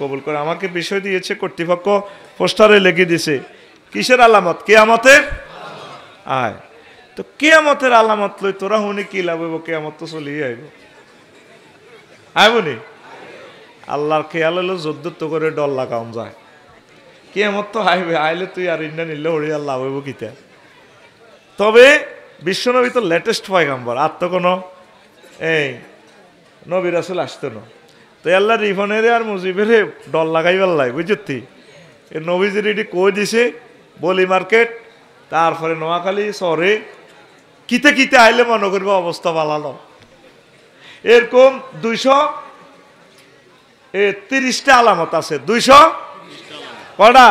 কবুল করে। আমাকে বিষয় দিয়েছে কর্তৃপক্ষ, পোস্টারে লিখে দিছে কিসের আলামত? কিয়ামতের আয়। তো কিয়ামতের আলামত লই তোরা হুনি কি লাভ হইব? কিয়ামত তো চলিয়ে আইব, আইবনি। আল্লাহর খেয়াল হলো যদ্দুর তো করে ডর লাগাম যায়, কিয়ামত তো আইবে, আইলে তুই আর ইন্ডিয়া নিলে হরি আর লাভ হইব কিতা। তবে বিশ্বনবী তো লেটেস্ট পয়গাম্বর, আর তো কোনো এই নবী রাসূল আসতো না। তো আল্লাহ রিফনের আর মুজিবের ডর লাগাইবার লাই, বুঝতি? এ নবীজির এটি কই দিছে বলি মার্কেট, তারপরে নোয়াখালী শহরে কিতে কিতে আইলে মনে করবে অবস্থা বালালো। এরকম 230টা আলামত আছে। 200 কটা?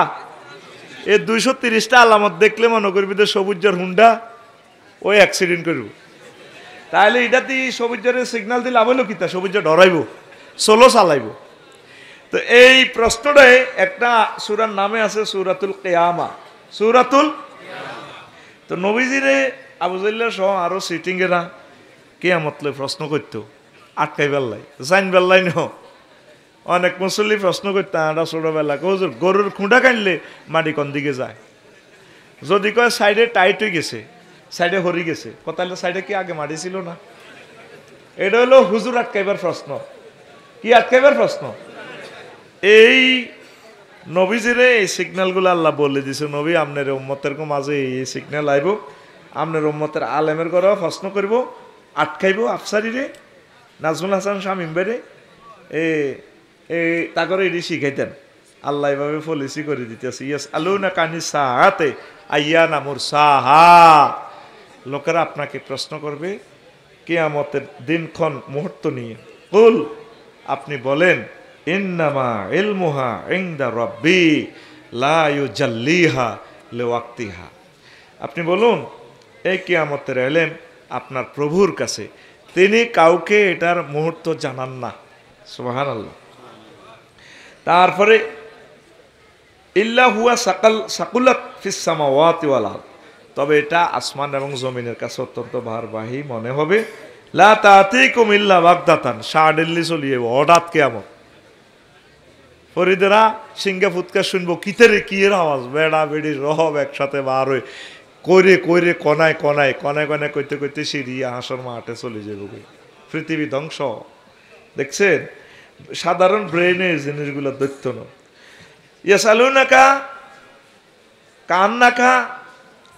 এই 230টা আলামত দেখলে মনে করবি যে সবুজের হুন্ডা ওই অ্যাক্সিডেন্ট করব। তাহলে এটাতে সবুজের সিগন্যাল দিলে লাভ হইল কিতা? সবুজ ডরাইব, সোলো চালাইব। তো এই প্রশ্নটাই একটা সূরার নামে আছে, সূরাতুল কিয়ামা। সূরাতুল, তো নবীজিরে আবু জাহল সহ আরো সিটিং এরা কিয়ামত লই প্রশ্ন করতো, আটকাইবার লাই, জানবার লাই। ন অনেক মুসল্লি প্রশ্ন করতো আমরা ছোটবেলা, হুজুর গরুর খুঁটা কাটলে মাটি কোন দিকে যায়? যদি কয় সাইডে টাইট হয়ে গেছে, সাইডে হরি গেছে, তাহলে সাইডে কি আগে মাটি ছিল না? এটা হলো হুজুর আটকাইবার প্রশ্ন। কি আটকাইবার প্রশ্ন? এই নবীজিরে এই সিগন্যালগুলো আল্লাহ বলে দিছে, নবী আপনার উম্মতের মাঝে এই সিগন্যাল আইব, আপনার উম্মতের আলেমের ঘরেও প্রশ্ন করব, আটকাইব আফসারিরে, নাজমুল হাসান শামীম বেরে তা করে এটি শিখাইতেন। আল্লাহ এভাবে পলিসি করে দিতেছে, ইয়াস আলুনা কানি সাহাতে আইয়া নামুর সাহা। লোকেরা আপনাকে প্রশ্ন করবে কিয়ামতের দিনক্ষণ মুহূর্ত নিয়ে। কুল, আপনি বলেন, ইন্নামা ইলমুহা ইনদা রাব্বি লা ইউজাল্লিহা লিওয়াক্তিহা। আপনি বলুন এই কিয়ামতের ইলম আপনার প্রভুর কাছে, তিনি কাউকে এটার মুহূর্ত জানান না। সুবহানাল্লাহ। তারপরে ইল্লা হুয়া সাকুলাত ফিস সামাওয়াতি ওয়াল আরদ, তবে এটা আসমান এবং জমিনের কাছে অত্যন্ত ভারবাহী মনে হবে। লা তাতিকুম ইল্লা বাগদাতান, সাডেনলি চলিয়ে হঠাৎ কিয়ামত। ফরিদেরা সিঙ্গা ফুৎকা শুনবো, কিতেরে কি এর আওয়াজ, বেড়া বেড়ি রহব একসাথে বার হয়ে কইরে কইরে কনায় কনায় কনায় কনায় কইতে কইতে সিরিয়া হাসর মাঠে চলে যাবে, পৃথিবী ধ্বংস। দেখছেন, সাধারণ ব্রেনে জিনিসগুলো দৈত্য ন। ইয়াসালুনাকা কান্নাকা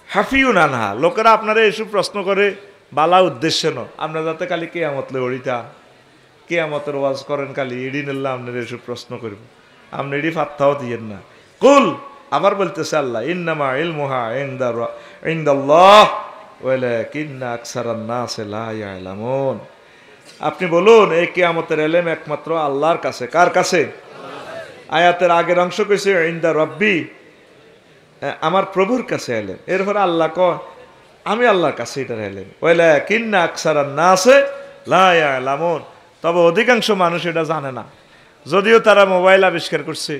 হাফিউন আনহা, লোকেরা আপনারা এসব প্রশ্ন করে বালা উদ্দেশ্য ন, আপনারা যাতে খালি কিয়ামত লে ওড়িতা কিয়ামতের ওয়াজ করেন, খালি ইডি নিল্লা আপনারা এসব প্রশ্ন করব, আপনি ইডি ফাত্তাও দিয়েন না। কুল, আবার বলতেছে আল্লাহ, ইন্নামা ইলমুহা ইনদাল্লাহ ওয়ালাকিন্না আকসারান নাসি লা ইয়ালামুন। আপনি বলুন এই কিয়ামতের ইলম একমাত্র আল্লাহর কাছে। কার কাছে? আয়াতের আগের অংশ কইছে ইনদা রাব্বি, আমার প্রভুর কাছে ইলম। এরপর আল্লাহ কয় আমি আল্লাহর কাছে এটার ইলম। ওয়ালাকিন্না আকসারান নাসি লা ইয়ালামুন, তবে অধিকাংশ মানুষ এটা জানে না। যদিও তারা মোবাইল আবিষ্কার করছে,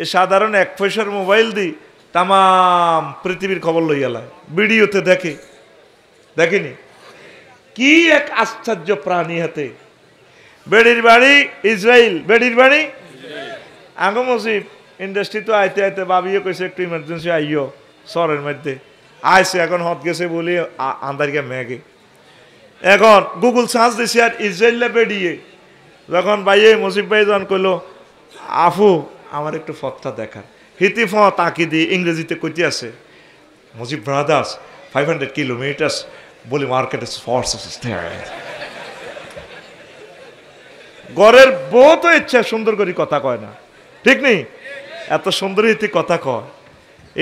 এ সাধারণ 1 পয়সার মোবাইল দি তামাম পৃথিবীর খবর লইয়ালায়, ভিডিওতে দেখেনি? কি এক আশ্চর্য প্রাণী হাতে। বেড়ির বাড়ি ইসরায়েল, বেড়ির বাড়ি আঙ্গ মসিব ইন্ডাস্ট্রি তো আইতে আইতে বাবিও কইছে একটু ইমার্জেন্সি আইও শহরের মধ্যে আইসে, এখন হত গেছে বলি আন্দারিকা মেঘে। এখন গুগল সার্চ দিছে আর ইসরায়েলে বেড়িয়ে, যখন ভাইয়ে মসিব ভাই যখন কইলো আফু আমার একটু ফতটা দেখার, হিতি ফ তাকি দিয়ে ইংরেজিতে কইতে আছে, মসিব ব্রাদার্স 500 কিলোমিটার্স বলি মার্কেট ফোর্সেস। গড়ের বউ তো ইচ্ছা সুন্দর করে কথা কয় না, ঠিক নেই? এত সুন্দর হিতি কথা কয়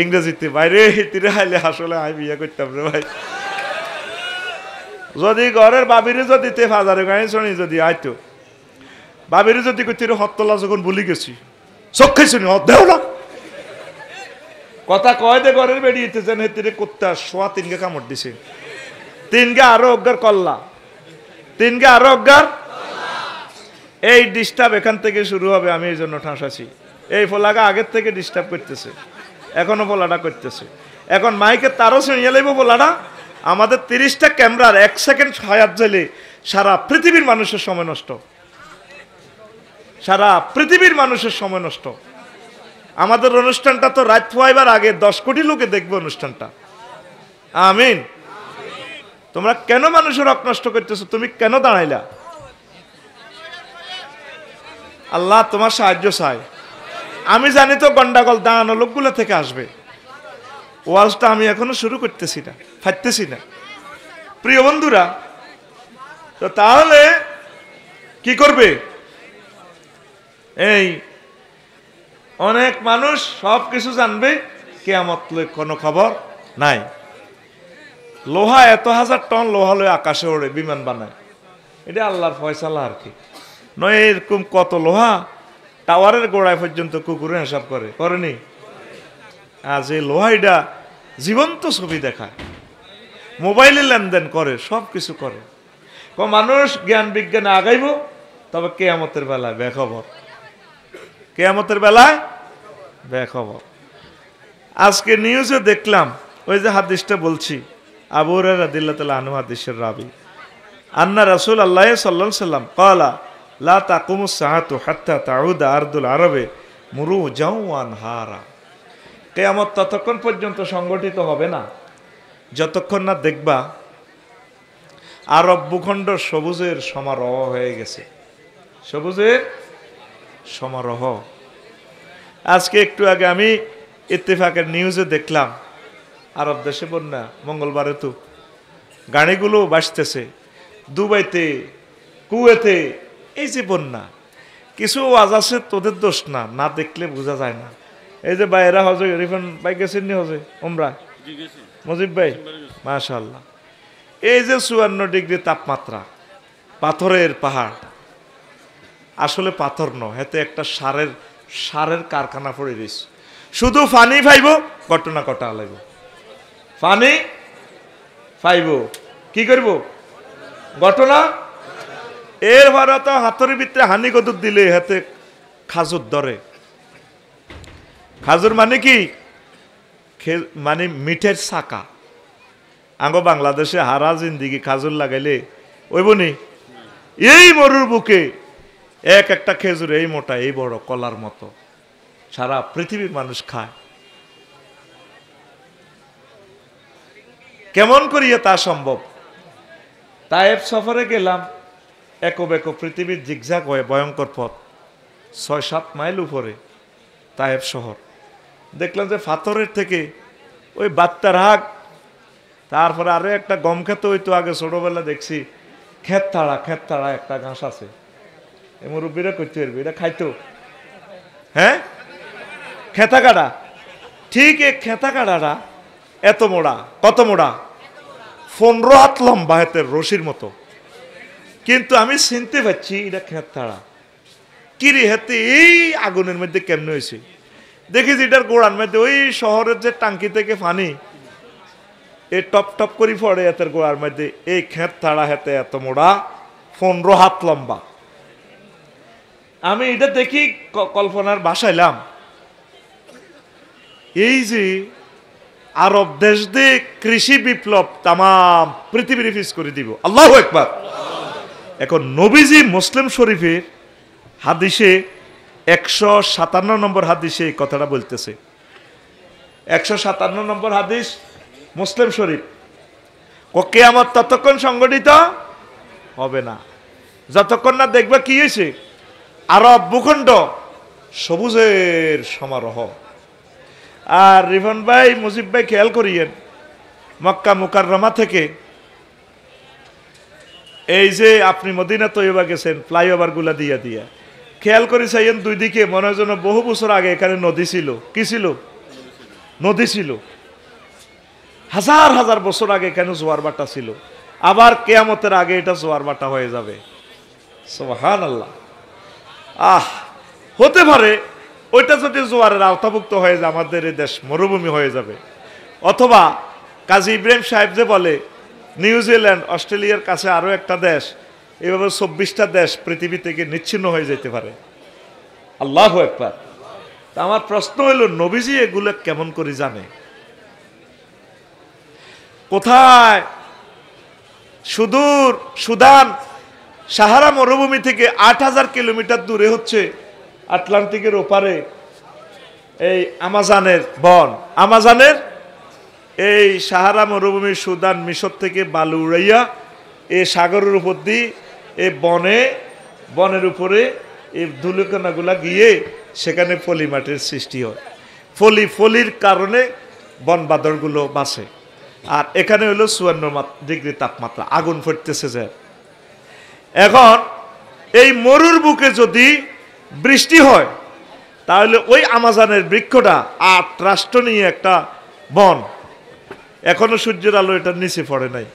ইংরেজিতে, বাইরে হিতিরে হাইলে আসলে আমি বিয়ে করতাম রে ভাই। যদি ঘরের বাবিরে যদি তে ফাজারে গাড়ি শুনি যদি আইতো, বাবিরে যদি কইতে হত্তলা যখন বলি গেছি চক্ষে শুনি দেও না কথা কয় দে, ঘরের বেরিয়েতে যেন হেতিরে করতে সোয়া 3 কামড় দিছে, 3 আরো অজ্ঞার কল্লা, 3 আরো অজ্ঞার। এই ডিস্টার্ব এখান থেকে শুরু হবে। আমি এই জন্য ঠাঁসাছি, এই ফোলাগা আগের থেকে ডিস্টার্ব করতেছে, এখনো ফোলাটা করতেছে। এখন মাইকে তারও শুনিয়ে লাইব ফোলাটা। আমাদের 30টা ক্যামেরার 1 সেকেন্ড হায়াত জ্বলে সারা পৃথিবীর মানুষের সময় নষ্ট। সারা পৃথিবীর মানুষের সময় নষ্ট। আমাদের অনুষ্ঠানটা তো রাত পোয়াইবার আগে 10 কোটি লোকে দেখবে অনুষ্ঠানটা। আমিন। তোমরা কেন মানুষের হক নষ্ট করতেছো? তুমি কেন দাঁড়াইলা? আল্লাহ তোমার সাহায্য চাই। আমি জানি তো গন্ডাগোল দাঁড়ানো লোকগুলো থেকে আসবে। ওয়াজটা আমি এখনো শুরু করতেছি না, ফাটতেছি না। প্রিয় বন্ধুরা, তো তাহলে কি করবে? এই অনেক মানুষ সব কিছু জানবে, কিয়ামত কোনো খবর নাই। লোহা এত হাজার টন লোহা লয়ে আকাশে ওড়ে, বিমান বানায়, এটা আল্লাহর ফয়সালা আর কি নয়। এরকম কত লোহা টাওয়ারের গোড়ায় পর্যন্ত কুকুরে হিসাব করেনি। আজ এই লোহা এটা জীবন্ত ছবি দেখায়, মোবাইলে লেনদেন করে, সব কিছু করে। মানুষ জ্ঞান বিজ্ঞানে আগাইব, তবে কিয়ামতের বেলায় বেখবর। কিয়ামতের বেলায় বেখবর। আজকে নিউজে দেখলাম, ওই যে হাদিসটা বলছি, আবু হুরায়রা রাদিয়াল্লাহু আনহু হাদিসের রাবী, আন্না রাসূলুল্লাহ সাল্লাল্লাহু আলাইহি সাল্লাম ক্বালা লা তাকুমুস সাআতু হাত্তা তাউদা আরদুল আরবে মুরুজাও ওয়া আনহারা। কিয়ামত ততক্ষণ পর্যন্ত সংগঠিত হবে না যতক্ষণ না দেখবা আরব ভূখণ্ড সবুজের সমারোহ হয়ে গেছে। সবুজের সমারোহ। আজকে একটু আগে আমি ইত্তেফাকের নিউজে দেখলাম, আরব দেশে বন্যা, মঙ্গলবারে তো গাড়িগুলো ভাসতেছে, দুবাইতে, কুয়েতে, এই যে বন্যা। কিছু ওয়াজ আছে তোদের দোষ না, না দেখলে বোঝা যায় না। এই যে ভাইয়েরা হজে, রিফান ভাই গেছেন নি হজে, ওমরা মজিব ভাই, মাশাআল্লাহ। এই যে 54 ডিগ্রি তাপমাত্রা, পাথরের পাহাড়, আসলে পাথর নয়, এতে একটা সারের কারখানা পড়ে রয়েছে। শুধু ফানি ফাইব, ঘটনা কটা লাগবে। ফানি ফাইব, কি করব? ঘটনা। এর ভরা তো হাতের ভিতরে হানি গদুর দিলে হাতে খাজুর ধরে। খাজুর মানে কি? মানে মিঠের চাকা। আঙ্গো বাংলাদেশে হারা জিন্দিগি খাজুর লাগাইলে ওই বনি, এই মরুর বুকে এক একটা খেজুর এই মোটা, এই বড়, কলার মতো, সারা পৃথিবীর মানুষ খায়। কেমন করিয়া তা সম্ভব? তায়েফ সফরে গেলাম, একো বেকো পৃথিবীর জিগজাগ হয়ে ভয়ঙ্কর পথ, 6-7 মাইল উপরে তায়েফ শহর। দেখলাম যে পাথরের থেকে ওই বাত্তার হাগ, তারপরে আরো একটা গম খেতে হইতো আগে ছোটবেলা দেখছি, খেত তাড়া একটা ঘাস আছে, এ মুরব্বীরা করতে পারবে, এটা খাইতো। হ্যাঁ, খেতা কাটা। ঠিক এই খেতা কাটাটা এত মোড়া, কত মোড়া? 15 হাত লম্বা, হাতের রশির মতো। কিন্তু আমি চিনতে পারছি এটা খেত তাড়া। কিরে হাতে এই আগুনের মধ্যে কেমনে হয়েছে? দেখেছি এটার গোড়ার মধ্যে ওই শহরের যে টাঙ্কি থেকে পানি এই টপ টপ করে পড়ে হাতের গোড়ার মধ্যে। এই খেত তাড়া হাতে এত মোড়া, 15 হাত লম্বা। আমি এটা দেখি কল্পনার বাসাইলাম, এই যে আরব দেশ দিয়ে কৃষি বিপ্লব তাম পৃথিবীর ফিস করে দিব। আল্লাহু আকবার। এখন নবীজি মুসলিম শরীফের হাদিসে 157 নম্বর হাদিসে এই কথাটা বলতেছে। 157 নম্বর হাদিস মুসলিম শরীফ। কিয়ামত ততক্ষণ সংগঠিত হবে না যতক্ষণ না দেখবে কি হয়েছে আরব ভূখণ্ড সবুজের সমারোহ। আর রিফান ভাই, মুজিব ভাই খেয়াল করিয়েন, মক্কা মুকাররমা থেকে এই যে আপনি মদিনা তৈয়বা গেছেন ফ্লাইওভার গুলা দিয়া খেয়াল করে চাইয়েন, দুই দিকে মনে হয় যেন বহু বছর আগে এখানে নদী ছিল। কি ছিল? নদী ছিল। হাজার হাজার বছর আগে এখানে জোয়ার ভাটা ছিল। আবার কিয়ামতের আগে এটা জোয়ার ভাটা হয়ে যাবে। সুবহানাল্লাহ। হতে পারে ওইটা যদি জোয়ারের আওতাভুক্ত হয়ে যায় আমাদের এই দেশ মরুভূমি হয়ে যাবে। অথবা কাজী ইব্রাহিম সাহেব যে বলে নিউজিল্যান্ড, অস্ট্রেলিয়ার কাছে আরো একটা দেশ, এভাবে 24টা দেশ পৃথিবী থেকে নিচ্ছিন্ন হয়ে যেতে পারে। আল্লাহু আকবার। তা আমার প্রশ্ন হইল, নবীজি এগুলো কেমন করে জানে? কোথায়? সুদূর সুদান সাহারা মরুভূমি থেকে ৮,০০০ কিলোমিটার দূরে হচ্ছে আটলান্টিকের ওপারে এই আমাজনের বন। আমাজনের এই সাহারা মরুভূমি সুদান মিশর থেকে বালু উড়াইয়া এই সাগরের উপর দিয়ে এই বনের উপরে এই ধুলিকণাগুলা গিয়ে সেখানে ফলি মাটির সৃষ্টি হয়। ফলির কারণে বন বাদরগুলো বাঁচে। আর এখানে হলো ৫৪ ডিগ্রি তাপমাত্রা, আগুন ফুটতেছে যে। এখন এই মরুর বুকে যদি বৃষ্টি হয় তাহলে ওই আমাজনের বৃক্ষটা ৮ রাষ্ট্র নিয়ে একটা বন, এখনো সূর্যের আলো এটার নিচে পড়ে নাই,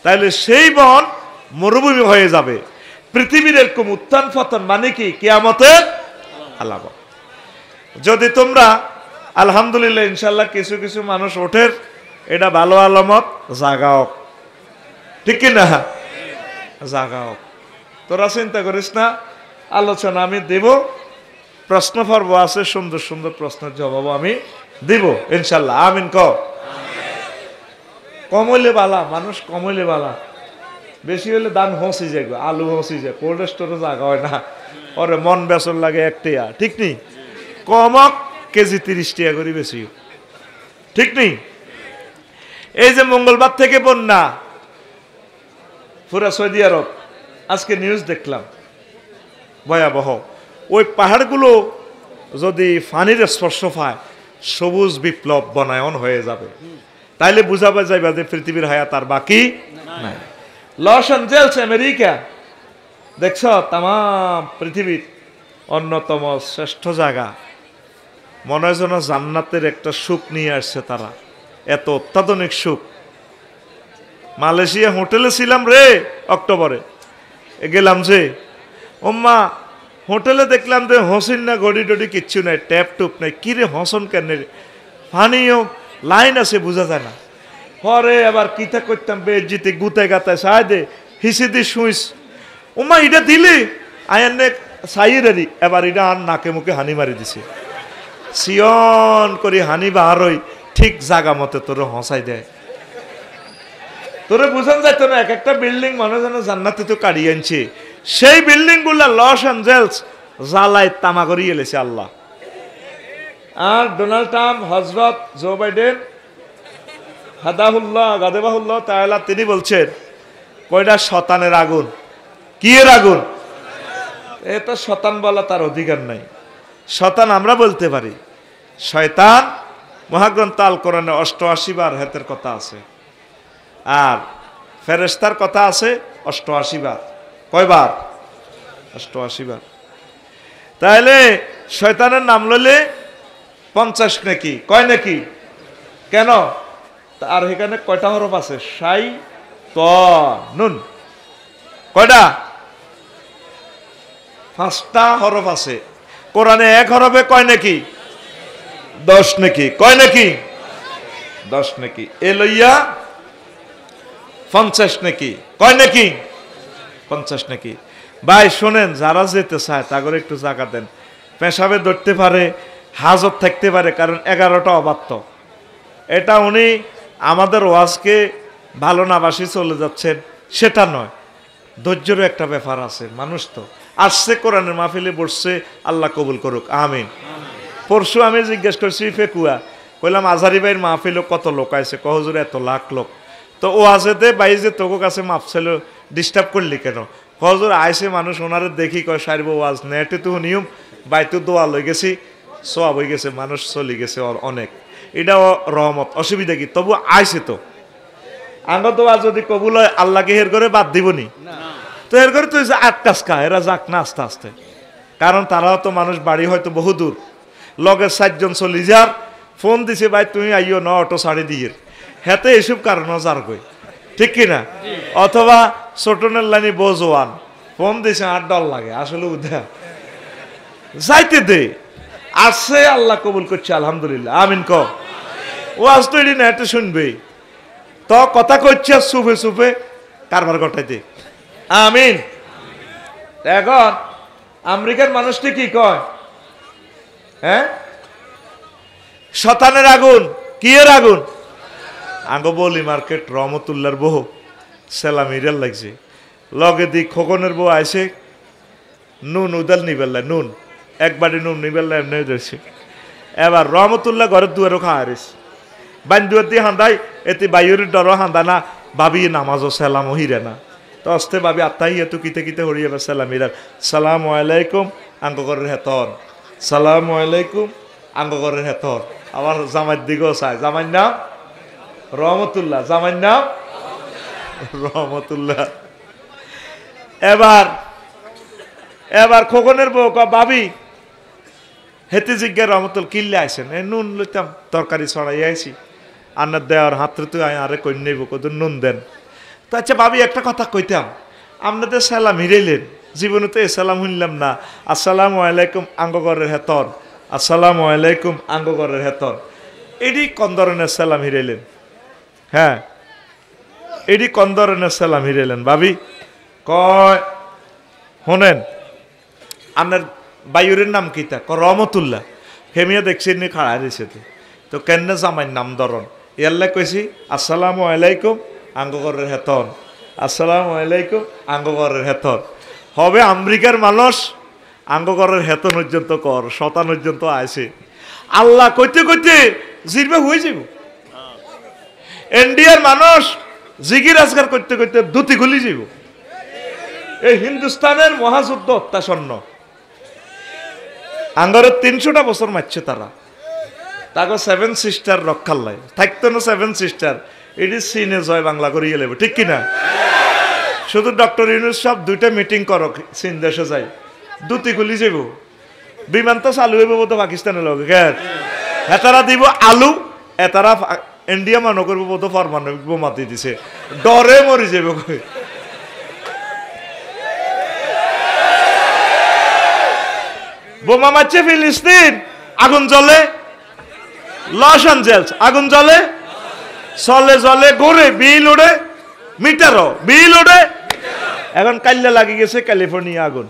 তাহলে সেই বন মরুভূমি হয়ে যাবে। পৃথিবীর এরকম উত্থান পতন মানে কি? কিয়ামতের আলামত। যদি তোমরা আলহামদুলিল্লাহ ইনশাল্লাহ কিছু কিছু মানুষ ওঠের, এটা ভালো আলামত, জাগাও, ঠিক কিনা? জাগাও, তোরা চিন্তা করিস না, আলোচনা আমি দেব, প্রশ্ন পর্ব আছে, সুন্দর সুন্দর প্রশ্নের জবাব আমি দিব ইনশাল্লাহ। আমিন ক। কমইলে বালা, মানুষ কমইলে বালা, বেশি হলে দান হসি যায়, আলু হসি যায়, কোল্ড স্টোরে জাগা হয় না, ওরে মন বেসন লাগে ১ টাকা, ঠিক নেই? কমক কেজি ৩০ টাকা করে বেশি, ঠিক নেই? এই যে মঙ্গলবার থেকে বন্যা পুরা সৌদি আরব, আজকে নিউজ দেখলাম ভয়াবহ। ওই পাহাড়গুলো যদি পানির স্পর্শ পায় সবুজ বিপ্লব বনায়ন হয়ে যাবে, তাইলে বুঝাবা যাইবা যে পৃথিবীর হায়াত আর বাকি নাই। লস অ্যাঞ্জেলস আমেরিকা, দেখছ তাম পৃথিবীর অন্যতম শ্রেষ্ঠ জায়গা, মনে হয় যেন জান্নাতের একটা সুখ নিয়ে আসছে তারা, এত অত্যাধুনিক সুখ। মালয়েশিয়া হোটেলে ছিলাম রে অক্টোবরে, গেলাম যে ওম্মা হোটেলে দেখলাম যে হসিন না গড়ি টড়ি কিচ্ছু নাই, ট্যাপ টুপ নাই, কিরে হসন কেন, পানিও লাইন আছে বোঝা যায় না। পরে আবার কিতা করতাম বেজিতে গুতে গাতায় সাই দে হিসি দি শুইস, ওমা এটা দিলি আয়ান সাইয়েরি, এবার এটা আর নাকে মুখে হানি মারি দিছে, সিয়ন করি হানি বাহারই ঠিক জাগা মতে তোর হসাই দেয়। তোরে বুঝান যাইতো না, এক একটা বিল্ডিং মনে যেন জান্নাতে তো কাড়িয়ে আনছে, সেই বিল্ডিং গুলা লস অ্যাঞ্জেলস জ্বালায় তামা করিয়ে এলেছে আল্লাহ। আর ডোনাল্ড ট্রাম্প, হজরত জো বাইডেন হাদাহুল্লাহ গাদেবাহুল্লাহ তাআলা, তিনি বলছেন কয়টা শতানের আগুন, কি এর আগুন? এটা শতান বলা তার অধিকার নাই, শতান আমরা বলতে পারি। শয়তান মহাগ্রন্থ আল কোরআনে ৮৮ বার হেতের কথা আছে, আর ফেরেশতার কথা আছে ৮৮ বার। কয়বার? ৮৮ বার। তাহলে শয়তানের নাম লইলে ৫০ নাকি, কয় নাকি? কেন? আর এখানে কয়টা হরফ আছে? সাই ত নুন, কয়টা? ৫টা হরফ আছে কোরআনে, এক হরফে কয় নাকি? ১০ নাকি, কয় নাকি? ১০ নাকি, এ লইয়া ৫০ নাকি, কয় নাকি? ৫০ নাকি। ভাই শোনেন, যারা যেতে চায় তাগরে একটু জায়গা দেন, পেশাবে ধরতে পারে, হাজত থাকতে পারে, কারণ ১১টা অবাধ্য। এটা উনি আমাদের ওয়াজকে ভালো না বাসি চলে যাচ্ছেন সেটা নয়, ধৈর্যেরও একটা ব্যাপার আছে। মানুষ তো আসছে কোরআনের মাহফিলে বসছে, আল্লাহ কবুল করুক, আমিন। পরশু আমি জিজ্ঞেস করছি ফেকুয়া, কইলাম আজারি ভাইয়ের মাহফিলে কত লোক আছে? কহজুর এত লাখ লোক। তো ও আজেতে বাই যে তোকে কাছে মাপ ছিল, ডিস্টার্ব করলি কেন? কহজুর আইসে মানুষ, ওনারে দেখি কয় সারব ওয়াজ নেটে তো নিয়ম বাইতো দোয়া লই গেছি, সব হয়ে গেছে, মানুষ চলি গেছে অনেক, এটাও রহমত, অসুবিধা কি? তবু আইসে তো আঙ্গ দোয়া যদি কবুল হয় আল্লাহকে হের করে বাদ দিবনি? তো এর করে তুই আটকাস কা, এরা যাক না আস্তে আস্তে, কারণ তারাও তো মানুষ, বাড়ি হয়তো বহু দূর, লগের ৪ জন চলি যার ফোন দিছে, ভাই তুমি আইও না, অটো ছাড়ি দিয়ে, হেতে এসব কারণ যার গই, ঠিক কিনা? অথবা ছোটনের লাইনি বোঝোয়ান ফোন দিছে, $8 লাগে, আসলে উদা যাইতে দে, আসছে, আল্লাহ কবুল করছে, আলহামদুলিল্লাহ, আমিন ক। ও আজ তো এটি নেটে শুনবে, তো কথা কইছে সুফে সুফে কারবার ঘটাইতে, আমিন। এখন আমেরিকার মানুষটি কি কয়? হ্যাঁ, শতানের আগুন, কি এর আগুন? আঙ্গ বলি মার্কেট রহমতুল্লাহর বহু সেলামিরাল লাগছে, লগে দি খোকনের বউ আইসে নুন উদাল নিবেল্লা নুন একবারে নুন নিবেল্লা এমনি ধরছে। এবার রহমতুল্লাহ ঘরের দুয়ারও খাওয়া রয়েছে বান দুয়ার দিয়ে হান্দাই এতে বাইরের ডরও হান্দা না ভাবি নামাজও সালামও হিরে না তো অস্তে ভাবি আত্মাই এত কিতে কিতে হরিয়ে সালাম হিরার সালাম আলাইকুম আঙ্গকরের হেতন সালাম আলাইকুম আঙ্গকরের হেতন। আমার জামাইয়ের দিকেও চায় জামাই নাম রহমতুল্লাহ জামাইয়ের নাম রহমতুল্লাহ। এবার খোকনের বউ ভাবি হেতে জিজ্ঞা রহমতুল কিল্লে আইসেন নুন লইতাম তরকারি ছড়াই আইসি আন্নার দেওয়ার হাতরে তুই আরে কই নেব কত নুন দেন। তো আচ্ছা ভাবি একটা কথা কইতাম আপনাদের সালাম হিরেলেন জীবনে তো এ সালাম শুনলাম না আসসালামু আলাইকুম আঙ্গগরের হেতন আসসালামু আলাইকুম আঙ্গগরের হেতন এডি কোন ধরনের সালাম হিরেলেন? হ্যাঁ এডি কোন ধরনের সালাম হিরেলেন ভাবি? কয় শোনেন আপনার বায়ুরের নাম কিতা? রহমতুল্লাহ। ফেমিয়া দেখছি নি খাড়া দিয়েছে তো কেন জামাইয়ের নাম ধরন ইয়াল্লা কইছি আসসালামু আলাইকুম আঙ্গগরের হেতন আসসালামু আলাইকুম আঙ্গগরের হেতন। হবে আমেরিকার মানুষ আঙ্গগরের হেতন পর্যন্ত কর শতান পর্যন্ত আইছে আল্লাহ কইতে কইতে জিরবে হয়ে যাব। ইন্ডিয়ার মানুষ জিগির আজগার করতে করতে দুটি গুলি যাব। এই হিন্দুস্তানের মহাযুদ্ধ অত্যাসন্ন আঙ্গরের ৩০০টা বছর মারছে তারা তাকে 7 সিস্টার রক্ষার লাই থাকতো না 7 সিস্টার এটি চীনে জয় বাংলা করিয়ে লেব ঠিক কিনা? শুধু ডক্টর ইউনুস সব 2টা মিটিং করক চীন দেশে যাই দুটি গুলি যাব বিমান তো চালু হইব তো পাকিস্তানের লগে এতারা দিব আলু এতারা ইন্ডিয়া মানুষ করবো বোধ পারমাণবিক বোমা দিয়ে দিছে ডরে মরি যাব। বোমা মারছে ফিলিস্তিন আগুন জ্বলে লস অ্যাঞ্জেলস আগুন জ্বলে চলে জ্বলে ঘুরে বিল ওড়ে মিটারও বিল ওড়ে এখন কাল্লা লাগি গেছে ক্যালিফোর্নিয়া আগুন।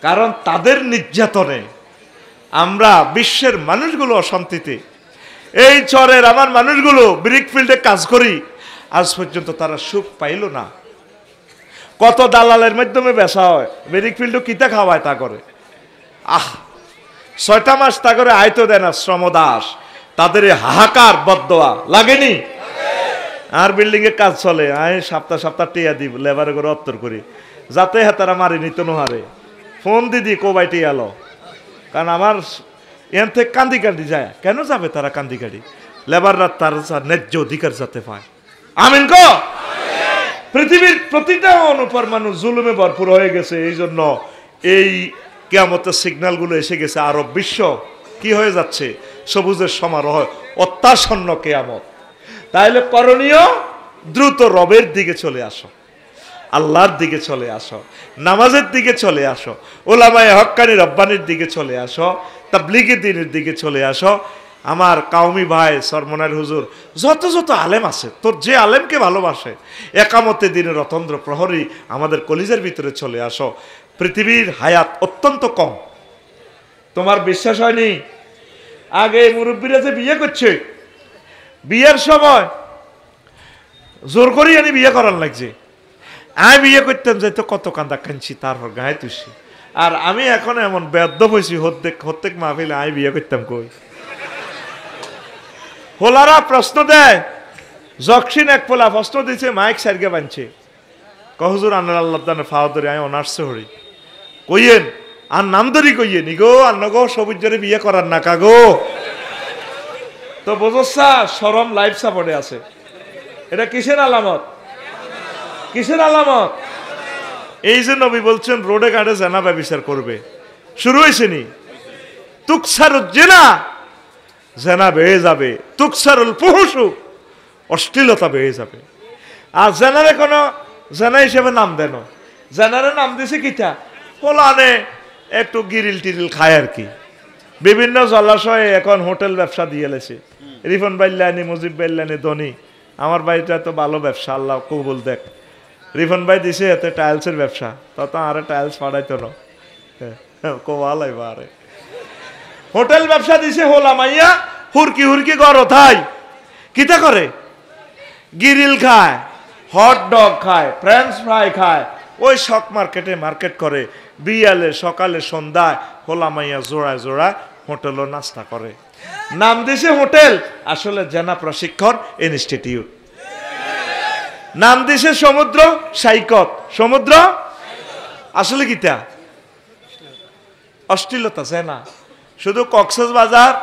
কারণ তাদের নির্যাতনে আমরা বিশ্বের মানুষগুলো অশান্তিতে এই চরের আমার মানুষগুলো ব্রিক ফিল্ডে কাজ করি আজ পর্যন্ত তারা সুখ পাইল না। কত দালালের মাধ্যমে বেচা হয় ব্রিক ফিল্ডও কিতা খাওয়ায় তা করে 6টা মাস তা করে আয়তো দেয় না শ্রমদাস তাদের হাহাকার বদদোয়া লাগেনি। আর বিল্ডিং এ কাজ চলে আয় সপ্তাহ টিয়া দিব লেবারে করে অত্তর করি যাতে তারা মারি নিত নোহারে ফোন দিদি কোবাই টিয়া লো কারণ আমার এন থেকে কান্দি কান্দি যায় কেন যাবে তারা কান্দি কান্দি লেবাররা তার ন্যায্য অধিকার যাতে পায়। আমিন কো পৃথিবীর প্রতিটা অনুপরমাণু জুলুমে ভরপুর হয়ে গেছে এই জন্য এই কিয়ামতের সিগন্যালগুলো এসে গেছে। আরব বিশ্ব কি হয়ে যাচ্ছে সবুজের সমারোহ অত্যাসন্ন কিয়ামত। তাইলে করণীয় দ্রুত রবের দিকে চলে আসো আল্লাহর দিকে চলে আসো নামাজের দিকে চলে আসো ওলামায়ে হক্কানি রব্বানির দিকে চলে আসো তাবলীগি দ্বীনের দিকে চলে আসো। আমার কাউমি ভাই সরমনার হুজুর যত যত আলেম আছে তোর যে আলেমকে ভালোবাসে একামতে দিনের রতন্দ্র প্রহরী আমাদের কলিজার ভিতরে চলে আসো। পৃথিবীর হায়াত অত্যন্ত কম তোমার বিশ্বাস হয়নি? আগে মুরব্বীরা যে বিয়ে করছে বিয়ের সময় জোর করি আনি বিয়ে করার লাগছে। আমি বিয়ে করতাম যাইতো কত কান্দা কাঁদছি তারপর গায়ে তুসি আর আমি এখন এমন বেদ্যপ হয়েছি প্রত্যেক মাহফিলে আমি বিয়ে করতাম কই। হোলারা প্রশ্ন দেয় জকসিন এক পোলা প্রশ্ন দিচ্ছে মাইক সারগে বানছে কহজুর আনার আল্লাহ দানে ফাওয়া ধরে আমি অনার্স হরি কইয়েন আর নাম ধরি কইয়ে নি গো আর নগো সবুজ জরে বিয়ে করার না কাগো। তো বোঝা শরম লাইফ সাপোর্টে আছে। এটা কিসের আলামত? কিসের আলামত? এই যে নবী বলছেন রোডে ঘাটে জেনা ব্যভিচার করবে শুরু হয়েছে নি তুকসারুল জিনা জেনা বেড়ে যাবে তুকসারুল ফুহুশু অশ্লীলতা বেড়ে যাবে। আর জেনারে কোনো জেনা হিসেবে নাম দেন জেনারে নাম দিছে কিটা পোলানে একটু গিরিল টিরিল খায় আর কি। বিভিন্ন জলাশয়ে এখন হোটেল ব্যবসা দিয়ে লেছে রিফন বাইল্লানি মুজিব বাইল্লানি ধনী আমার বাড়িটা তো ভালো ব্যবসা আল্লাহ কবুল দেখ। রিফন ভাই দিছে এতে টাইলসের ব্যবসা তত আরে টাইলস ফাড়াইতো না কোয়ালাই বারে হোটেল ব্যবসা দিছে হোলা মাইয়া হুরকি হুরকি গড় থাই কিতা করে গিরিল খায় হট ডগ খায়, ফ্রেঞ্চ ফ্রাই খায়, ওই শক মার্কেটে মার্কেট করে, বিয়ালে সকালে সন্ধ্যায় হোলামাইয়া জোড়ায় জোড়ায় হোটেলও নাস্তা করে। নাম দিছে হোটেল, আসলে জেনা প্রশিক্ষণ ইনস্টিটিউট। নাম দিছে সমুদ্র সৈকত, সমুদ্র আসলে কিতা অশ্লীলতা জেনা। শুধু কক্সবাজার,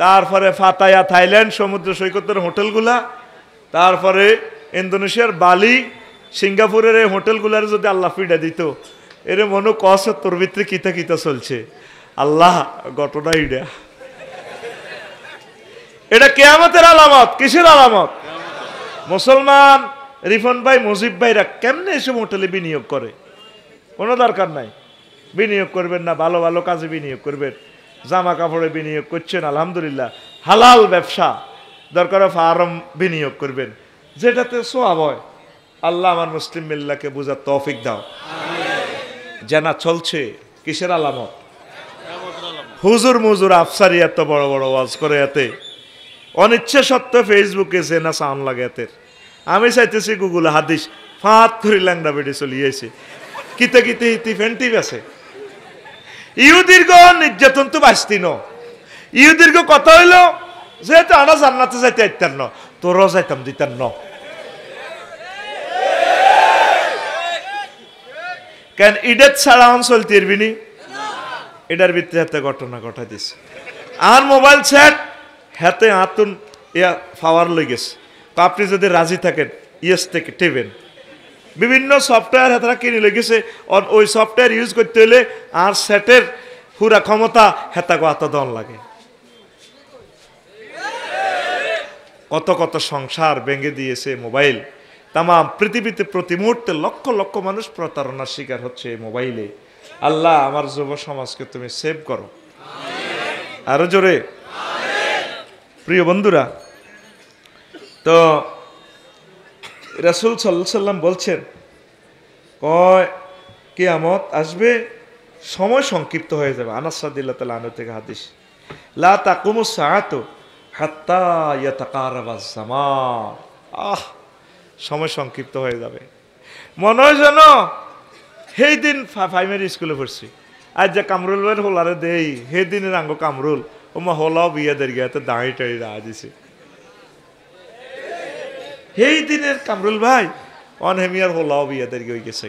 তারপরে পাতায়া থাইল্যান্ড সমুদ্র সৈকতের হোটেলগুলা, তারপরে ইন্দোনেশিয়ার বালি, সিঙ্গাপুরের এই হোটেলগুলার যদি আল্লাহ ফিডা দিত, এর মনে কস তোর ভিতরে কিতা কিতা চলছে। আল্লাহ ঘটনা ইডা, এটা কিয়ামতের আলামত। কিসের আলামত? মুসলমান রিফন ভাই, মুজিব ভাইরা কেমনে এসব হোটেলে বিনিয়োগ করে? কোনো দরকার নাই, বিনিয়োগ করবেন না, ভালো ভালো কাজে বিনিয়োগ করবেন। জামা কাপড়ে বিনিয়োগ করছেন, আলহামদুলিল্লাহ, হালাল ব্যবসা, দরকার ফার্ম বিনিয়োগ করবেন, যেটাতে সোয়াব হয়। আল্লাহ আমার মুসলিম মিল্লাকে বুঝার তৌফিক দাও। জানা চলছে কিসের আলামত? হুজুর মুজুর আফসারি এত বড় বড় ওয়াজ করে, এতে অনিচ্ছা সত্ত্বেও ফেসবুকে জেনা সাউন্ড লাগে এতে। আমি চাইতেছি গুগল হাদিস ফাঁত করে ল্যাংড়া বেড়ে চলিয়েছে, কিতে কিতে ইতি ফেন্টিভ আছে। ইহুদীর্ঘ নির্যাতন তো বাঁচতিন, ইহুদীর্ঘ কথা হইল যেহেতু আনা জান্নাতে যাইতে আইতার ন, তোরও যাইতাম দিতার ন। কেন ইডের ছাড়া অন চলতে এরবিনি, এটার ভিতরে হাতে ঘটনা ঘটা দিছে। আর মোবাইল সেট হাতে হাতুন ইয়া পাওয়ার লই গেছে। তো আপনি যদি রাজি থাকেন ইয়েস থেকে টেবেন, বিভিন্ন সফটওয়্যার হাতারা কিনে লেগেছে, ওই সফটওয়্যার ইউজ করতে হলে আর সেটের পুরা ক্ষমতা হেতাগো হাতা দন লাগে। কত কত সংসার ভেঙে দিয়েছে মোবাইল। তাম পৃথিবীতে প্রতি মুহূর্তে লক্ষ লক্ষ মানুষ প্রতারণার শিকার হচ্ছে এই মোবাইলে। আল্লাহ আমার যুব সমাজকে তুমি সেভ করো, আরো জোরে। প্রিয় বন্ধুরা, তো রাসূল সাল্লাল্লাহু আলাইহি সাল্লাম বলছেন, কয় কিয়ামত আসবে, সময় সংক্ষিপ্ত হয়ে যাবে। আনাস রাদিয়াল্লাহু তাআলা আনহু থেকে হাদিস, লা তাকুমুস সাআতু হাত্তা ইয়াতাকারাবাজ জামান। সময় সংক্ষিপ্ত হয়ে যাবে। মনে হয় যেন সেই দিন প্রাইমারি স্কুলে পড়ছি, আজ যে কামরুল ভাইয়ের হোলারে দেই, সেই দিনের আঙ্গ কামরুল ওমা হোলাও বিয়াদের গিয়াতে দাঁড়িয়ে টাড়ি রাহ দিছে। সেই দিনের কামরুল ভাই অনহেমিয়ার হোলাও বিয়াদের গিয়ে গেছে।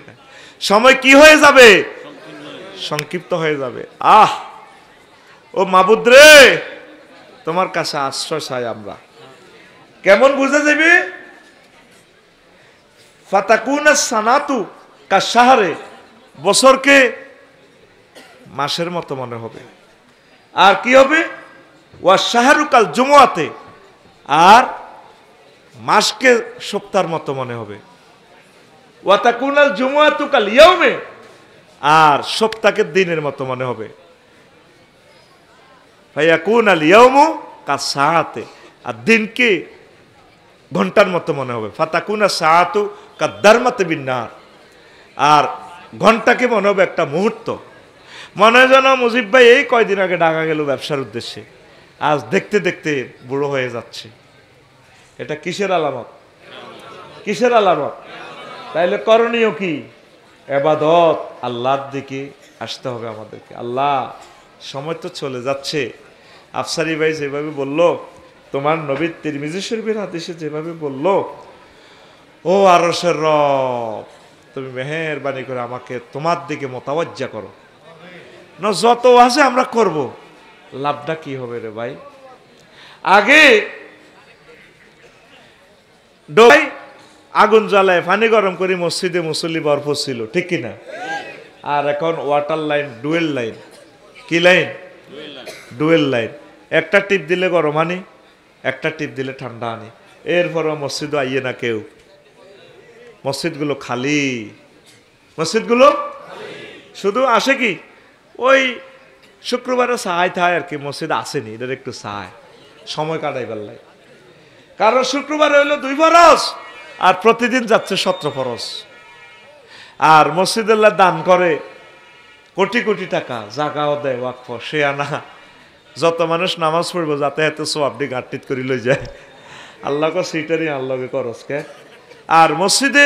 সময় কি হয়ে যাবে? সংক্ষিপ্ত হয়ে যাবে। ও মাবুদ রে, তোমার কাছে আশ্রয় চাই আমরা। কেমন বুঝা যাবে? ফাতাকুনা সানাতু কাশাহরে, বছরকে মাসের মতো মনে হবে। আর কি হবে? ওয়া শাহরু কাল জুমআতে, আর মাসকে সপ্তাহের মতো মনে হবে। ওয়া তাকুনাল জুমআতু কাল ইয়াউমে, আর সপ্তাহকে দিনের মতো মনে হবে। ফায়াকুনাল ইয়াউমু কাসাআতে, আর দিনকে ঘন্টার মতো মনে হবে। ফাতাকুনা সাআতু কাদারমাতে বিন্নার, আর ঘন্টাকে মনে হবে একটা মুহূর্ত। মনে হয় যেন মুজিব ভাই এই কয়দিন আগে ঢাকা গেল ব্যবসার উদ্দেশ্যে, আজ দেখতে দেখতে বুড়ো হয়ে যাচ্ছে। এটা কিসের আলামত? কিসের আলামত? তাইলে করণীয় কি? ইবাদত, আল্লাহর দিকে আসতে হবে আমাদেরকে। আল্লাহ, সময় তো চলে যাচ্ছে। আফসারি ভাই যেভাবে বলল, তোমার নবী তিরমিজি শরীফের হাদিসে যেভাবে বলল, ও আরশের রব, তুমি মেহেরবানি করে আমাকে তোমার দিকে মোতাওয়াজ্জা করো না। যত আছে আমরা করব, লাভটা কি হবে রে ভাই? আগে আগুন জ্বালায় পানি গরম করে মসজিদে মুসল্লি বরফত ছিল, ঠিক কিনা? আর এখন ওয়াটার লাইন, ডুয়েল লাইন। কি লাইন? Dual line. একটা টিপ দিলে গরম আনি, একটা টিপ দিলে ঠান্ডা আনি। এরপরও মসজিদও আইয়ে না কেউ। মসজিদগুলো খালি, মসজিদগুলো শুধু আসে কি ওই শুক্রবারে সাহায় থায় আর কি, মসজিদ আসেনি, এদের একটু সাহায় সময় কাটাইবার লাগে। কারণ শুক্রবারে হইলো 2 ফরজ, আর প্রতিদিন যাচ্ছে 17 ফরজ। আর মসজিদুল্লাহ দান করে কোটি কোটি টাকা, জাগাও দেয় ওয়াকফ, সে আনা যত মানুষ নামাজ পড়বো যাতে এত সব আপনি গাঁটিত করে লই যায়। আল্লাহকে সিটারি আল্লাহকে করস কে, আর মসজিদে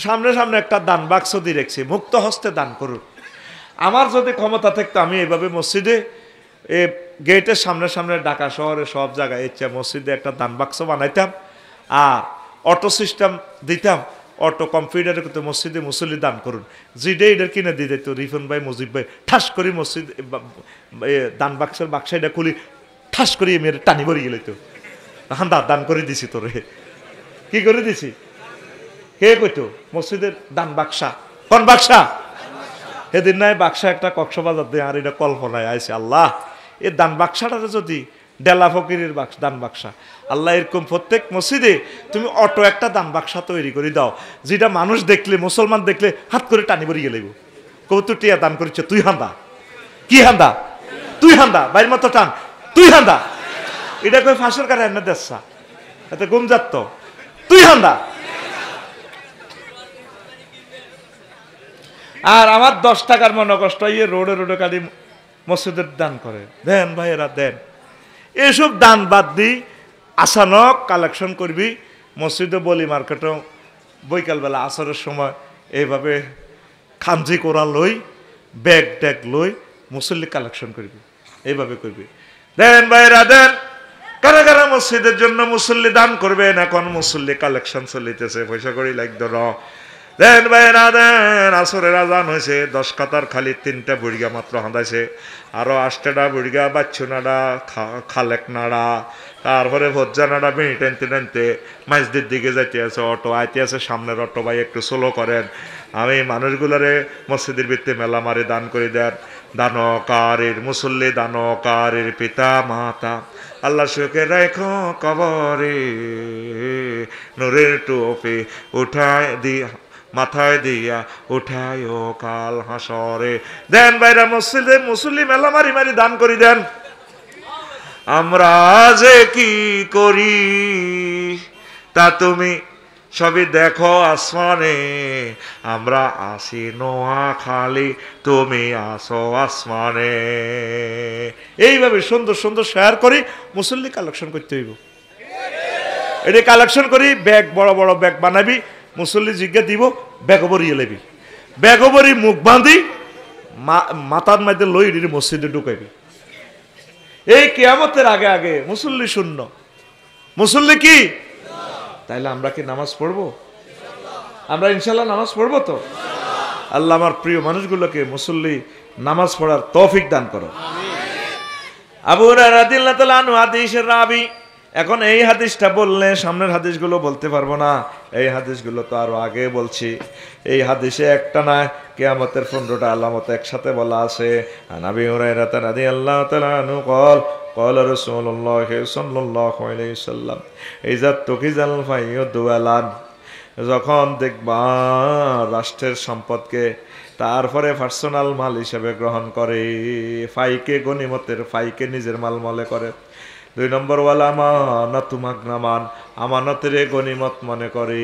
সামনে সামনে একটা দান বাক্স দিয়ে রেখেছি, মুক্ত হস্তে দান করুন। আমার যদি ক্ষমতা থাকতো আমি এইভাবে মসজিদে গেটের সামনে সামনে ঢাকা শহরে সব জায়গায় ইচ্ছা মসজিদে একটা দান বাক্স বানাইতাম, আর অটো সিস্টেম দিতাম, অটো কম্পিউটারে কিন্তু মসজিদে মুসল্লি দান করুন, জিডে এটার কিনে দিয়ে দিত রিফন ভাই মুজিব ভাই, ঠাস করি মসজিদ দান বাক্সটা খুলি ঠাস করি মেয়ের টানি ভরি গেলে তো হান্দা দান করে দিছি তোরে। কি করে দিছি? কে কইতো? মসজিদের দান বাক্সা। কোন বাক্সা? সেদিন নাই বাক্সা একটা কক্সবাজার দিয়ে, আর এটা কল্পনায় আইছে। আল্লাহ, এই দান বাক্সাটা যদি ডেলা ফকিরের দান বাক্সা, আল্লাহ এরকম প্রত্যেক মসজিদে তুমি অটো একটা দান বাক্সা তৈরি করে দাও, যেটা মানুষ দেখলে, মুসলমান দেখলে হাত করে টানি ভরি গেলে কবু তুই টিয়া দান করেছ, তুই হান্দা। কি হান্দা? তুই হান্দা, বাইর মতো টান, তুই হান্দা। এটা কই ফাঁসের কারে এনে দেশা, এতে গুম যাত, তুই হান্দা। আর আমার 10 টাকার মনে কষ্ট ইয়ে রোডে রোডে কালি মসজিদের দান করে, দেন ভাইয়েরা দেন। এসব দান বাদ দি আসানক কালেকশন করবি মসজিদে, বলি মার্কেটও বৈকালবেলা আসরের সময় এইভাবে খাঞ্জি কোরা লই, ব্যাগ ট্যাগ লই মুসল্লি কালেকশন করবি, এইভাবে করবি। দেন ভাইয়েরা দেন। কারা কারা মসজিদের জন্য মুসল্লি দান করবেন? এখন মুসল্লি কালেকশন চলিতেছে, পয়সা করি লাগ ধর। দেন ভাইয়েরা দেন। আসরের আজান হয়েছে, 10 কাতার খালি 3টা বুড়িগা মাত্র হাঁদাইছে, আরো 8টা বুড়িগা বাচ্চু নাড়া, খালেক নাড়া, তারপরে ভজ্জা নাড়া বেড়ি টানতে টানতে মাইজদের দিকে যাইতে আছে, অটো আইতে আছে, সামনের অটো ভাই একটু স্লো করেন। আমি মানুষগুলারে মসজিদের ভিত্তি মেলা মারে দান করে দেন। দানকারীর মুসল্লি, দানকারীর পিতা মাতা, আল্লাহ সুখে রেখো কবরে, নূরের টুপি উঠায় দিয়া মাথায় দিয়া উঠায় কাল হাসরে। দেন ভাইরা মসজিদে মুসল্লি মেলা মারি মারি দান করি দেন। আমরা যে কি করি তা তুমি সবই দেখো আসমানে, আমরা আসি নোয়াখালী, তুমি আসো আসমানে। এইভাবে সুন্দর সুন্দর শেয়ার করি মুসল্লি কালেকশন করতে হইব। এটা কালেকশন করি, ব্যাগ বড় বড় ব্যাগ বানাবি, মুসল্লি জিজ্ঞা দিব, ব্যাগও ভরিয়ে লেবি, ব্যাগও ভরি মুখ বাঁধি মাথার মধ্যে লই মসজিদে ঢুকাইবি। এই কিয়ামতের আগে আগে মুসল্লি শূন্য। মুসল্লি কি? তাইলে আমরা কি নামাজ পড়বো? আমরা ইনশাল্লাহ নামাজ পড়বো তো? আল্লাহ আমার প্রিয় মানুষগুলোকে মুসল্লি নামাজ পড়ার তৌফিক দান করো। আবু হুরায়রা রাদিয়াল্লাহু তাআলা আনহু হাদিসের রাবি। এখন এই হাদিসটা বললে সামনের হাদিসগুলো বলতে পারবো না, এই হাদিসগুলো তো আরো আগে বলছি। এই হাদিসে একটা না কিয়ামতের 15টা আলামত একসাথে বলা আছে। আবু হুরায়রা রাদিয়াল্লাহু তাআলা আনহু قال قال رسول الله صلى الله عليه وسلم إذا اتخذ الفيء دولا, যখন দেখবা রাষ্ট্রের সম্পদকে তারপরে পার্সোনাল মাল হিসেবে গ্রহণ করে, ফাইকে গনিমতের ফাইকে নিজের মাল মনে করে। 2 নম্বর ওয়ালা আমানাতু মাগনামান, আমানতের গনিমত মনে করে।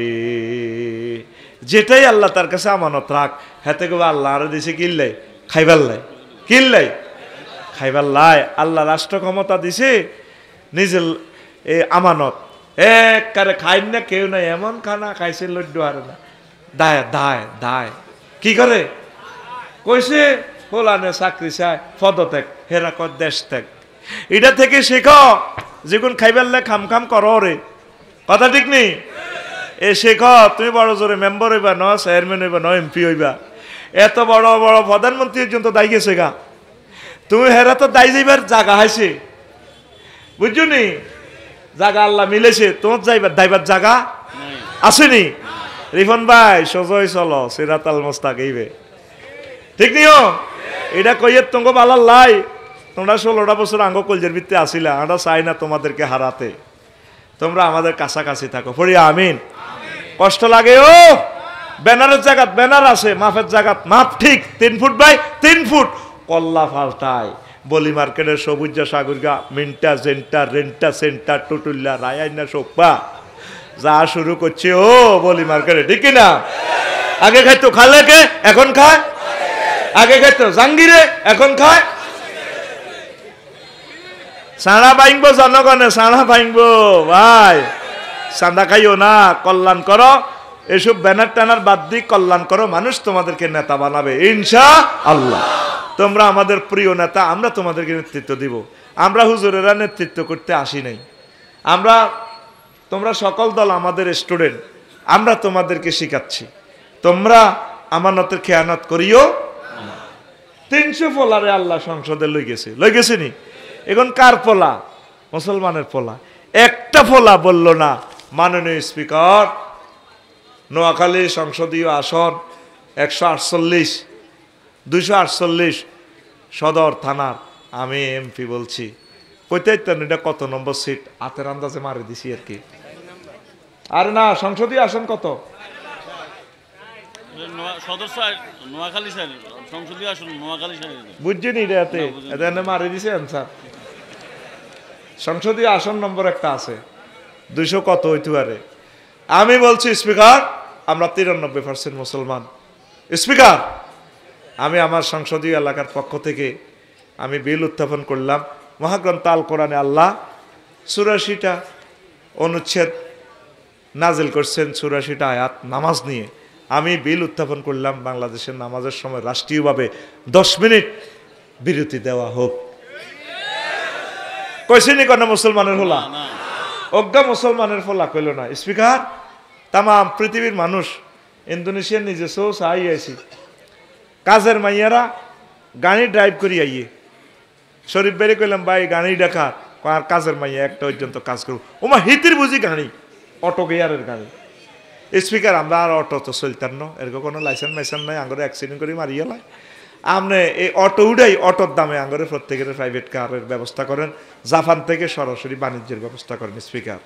যেটাই আল্লাহ তার কাছে আমানত রাখ, হাতে গো আল্লাহ আর দিছে কিল্লাই খাইবার লাই, কিল্লাই খাইবার লাই। আল্লাহ রাষ্ট্র ক্ষমতা দিছে, নিজের এই আমানত একবারে খাইন না কেউ নাই, এমন খানা খাইছে লড্ডু আর না। দায় দায় দায় কি করে কইছে, ফলানে চাকরি চায় পদত্যাগ, হেরা কর দেশ ত্যাগ। এটা থেকে শেখো, যেগুন খাইবার লাই খাম খাম করো রে, কথা ঠিক নেই? এ শেখো, তুমি বড় জোরে মেম্বার হইবা, ন চেয়ারম্যান হইবা, ন এমপি হইবা, এত বড় বড় প্রধানমন্ত্রী পর্যন্ত দায়ী গেছে গা, তুমি হেরা তো দায়ী যাইবার জায়গা হাইছে, বুঝছো নি? জায়গা আল্লাহ মিলেছে, তোমার যাইবার দাইবার জায়গা আসেনি। রিফন ভাই সোজই চলো, সিরাতাল মুস্তাকিমে, ঠিক নিও? এটা কইয়ে তোমাকে বালার লাই, তোমরা 16টা বছর আঙ্গ কলজের ভিত্তি আসিলা, আমরা চাই না তোমাদেরকে হারাতে, তোমরা আমাদের কাছাকাছি থাকো। পড়ি আমিন। কষ্ট লাগে ও, ব্যানারের জায়গা ব্যানার আছে, মাপের জায়গা মাপ ঠিক 3 ফুট বাই 3 ফুট, কল্লা ফালটায় বলি মার্কেটের সবুজা সাগরগা মিন্টা জেন্টা রেন্টা সেন্টার টুটুল্লা রায়াইনা সোপা যা শুরু করছে ও বলি মার্কেটে, ঠিক না? আগে খাইতো খালেকে, এখন খায়, আগে খাইতো জাঙ্গিরে, এখন খায়। সাড়া ভাঙবো জনগণে, সাড়া ভাঙবো ভাই, চাঁদা খাইও না, কল্যাণ করো। এসব ব্যানার ট্যানার বাদ দিয়ে কল্যাণ করো, মানুষ তোমাদেরকে নেতা বানাবে ইনশাআল্লাহ। তোমরা আমাদের প্রিয় নেতা, আমরা তোমাদেরকে নেতৃত্ব দিব। আমরা হুজুরেরা নেতৃত্ব করতে আসি নাই। তোমরা সকল দল আমাদের স্টুডেন্ট, আমরা তোমাদেরকে শিখাচ্ছি। তোমরা আমানতের খেয়ানত করিও। 300 পোলারে আল্লাহ সংসদে লই গেছে নি। এখন কার পোলা? মুসলমানের পোলা। একটা পোলা বলল না, মাননীয় স্পিকার, নোয়াখালী সংসদীয় আসন 148, 248 সদর থানার আমি এমপি বলছি। এটা কত নম্বর সিট? হাতের আন্দাজে মারি দিছি আর কি। আর না, সংসদীয় আসন কত? বুঝছেন এটা মারি দিছে আনসার। সংসদীয় আসন নম্বর একটা আছে, 200 কত হইতে পারে। আমি বলছি স্পিকার, আমরা 93% মুসলমান। স্পিকার, আমি আমার সংসদীয় এলাকার পক্ষ থেকে আমি বিল উত্থাপন করলাম। মহাগ্রন্থ আল কোরআনে আল্লাহ 84টা অনুচ্ছেদ নাজিল করছেন, 84টা আয়াত নামাজ নিয়ে। আমি বিল উত্থাপন করলাম, বাংলাদেশের নামাজের সময় রাষ্ট্রীয়ভাবে 10 মিনিট বিরতি দেওয়া হোক। কইছেনি কোন মুসলমানের ফোলা? অজ্ঞা মুসলমানের ফোলা কইল না। স্পিকার, তাম পৃথিবীর মানুষ, ইন্দোনেশিয়ার নিজে সৌ চাই আইছি, কাজের মাইয়ারা গাড়ি ড্রাইভ করি আইয়ে। শরীফ বেড়ে কইলাম, ভাই গাড়ি দেখা, আর কাজের মাইয়া একটা পর্যন্ত কাজ করব। ওমা হিতির বুঝি গাড়ি, অটো গিয়ারের গাড়ি। স্পিকার, আমরা আর অটো তো চলতাম না, এরকম কোনো লাইসেন্স মাইসেন্স নাই, আঙ্গরে অ্যাক্সিডেন্ট করে মারিয়ে লাই। আপনি এই অটো উঠাই, অটোর দামে আঙ্গরে প্রত্যেকের প্রাইভেট কারের ব্যবস্থা করেন, জাপান থেকে সরাসরি বাণিজ্যের ব্যবস্থা করেন। স্পিকার,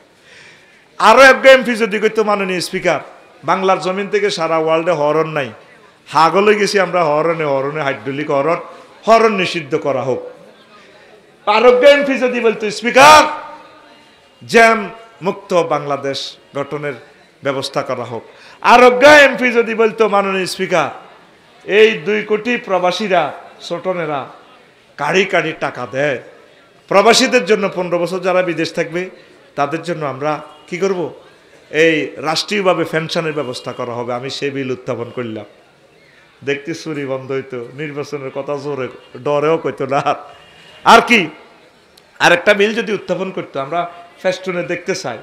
আরো এক এমপি যদি কইতো, মাননীয় স্পিকার, বাংলার জমিন থেকে সারা ওয়ার্ল্ডে হরন নাই, হাগলে গেছি আমরা হরনে হাইড্রোলিক হরন নিষিদ্ধ করা হোক। আরোগ্য এমপি যদি বলতো, স্পিকার, জ্যাম মুক্ত বাংলাদেশ গঠনের ব্যবস্থা করা হোক। আরোগ্য এমপি যদি বলতো, মাননীয় স্পিকার, এই 2 কোটি প্রবাসীরা ছোটনেরা কাড়ি কাড়ি টাকা দেয়, প্রবাসীদের জন্য 15 বছর যারা বিদেশ থাকবে তাদের জন্য আমরা কি করব, এই রাষ্ট্রীয়ভাবে পেনশনের ব্যবস্থা করা হবে। আমি সেই বিল উত্থাপন করলাম। দেখতে চুরি বন্ধ হইতো, নির্বাচনের কথা জোরে ডরেও কইতো না। আর কি, আরেকটা বিল যদি উত্থাপন করতো, আমরা ফেস্টুনে দেখতে চাই,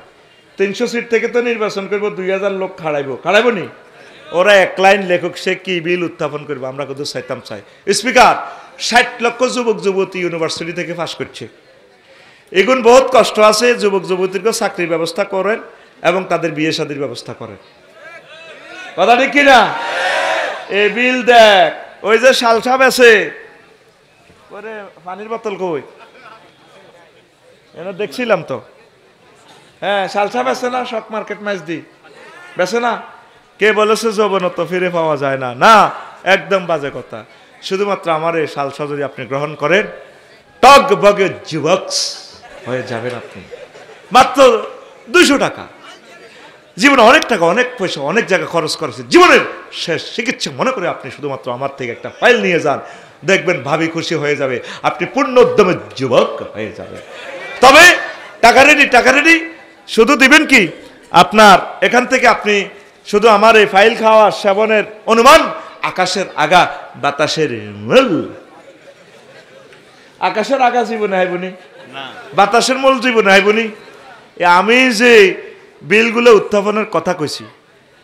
300 সিট থেকে তো নির্বাচন করবো, 2000 লোক খাড়াইবো নি? ওরা এক লাইন লেখক, সে কি বিল উত্থাপন করবো, আমরা কিন্তু চাইতাম চাই। স্পিকার, 60 লক্ষ যুবক যুবতী ইউনিভার্সিটি থেকে পাস করছে। এখন বহুত কষ্ট আছে, যুবক যুবতীকে চাকরির ব্যবস্থা করেন এবং তাদের বিয়ে শাদীর ব্যবস্থা করেন। কথা ঠিক কিনা? এই বিল দেখ, ওই যে শালসাব আছে, পানির বোতল কই এনে দেখছিলাম তো। হ্যাঁ, শালসাব আছে না, শক মার্কেট ম্যাচ দি বেছে না। কে বলেছে যৌবনত ফিরে পাওয়া যায় না? না, একদম বাজে কথা। শুধুমাত্র আমার এই শালসা যদি আপনি গ্রহণ করেন, টক বগে যুবক হয়ে যাবেন আপনি। মাত্র 200 টাকা। জীবনে অনেক টাকা, অনেক পয়সা, অনেক জায়গায় খরচ করেছে, জীবনের শেষ চিকিৎসা মনে করে আপনি শুধুমাত্র আমার থেকে একটা ফাইল নিয়ে যান, দেখবেন ভাবি খুশি হয়ে যাবে, আপনি পূর্ণ উদ্যমের যুবক হয়ে যাবে। তবে টাকা রেডি, শুধু দিবেন কি, আপনার এখান থেকে আপনি শুধু আমার এই ফাইল খাওয়া সেবনের অনুমান, আকাশের আগা বাতাসের মূল। আকাশের আগা জীবনে হাইবনি, বাতাসের মূল জীবনে হাইবনি। আমি যে বিলগুলো উত্থাপনের কথা কইছি,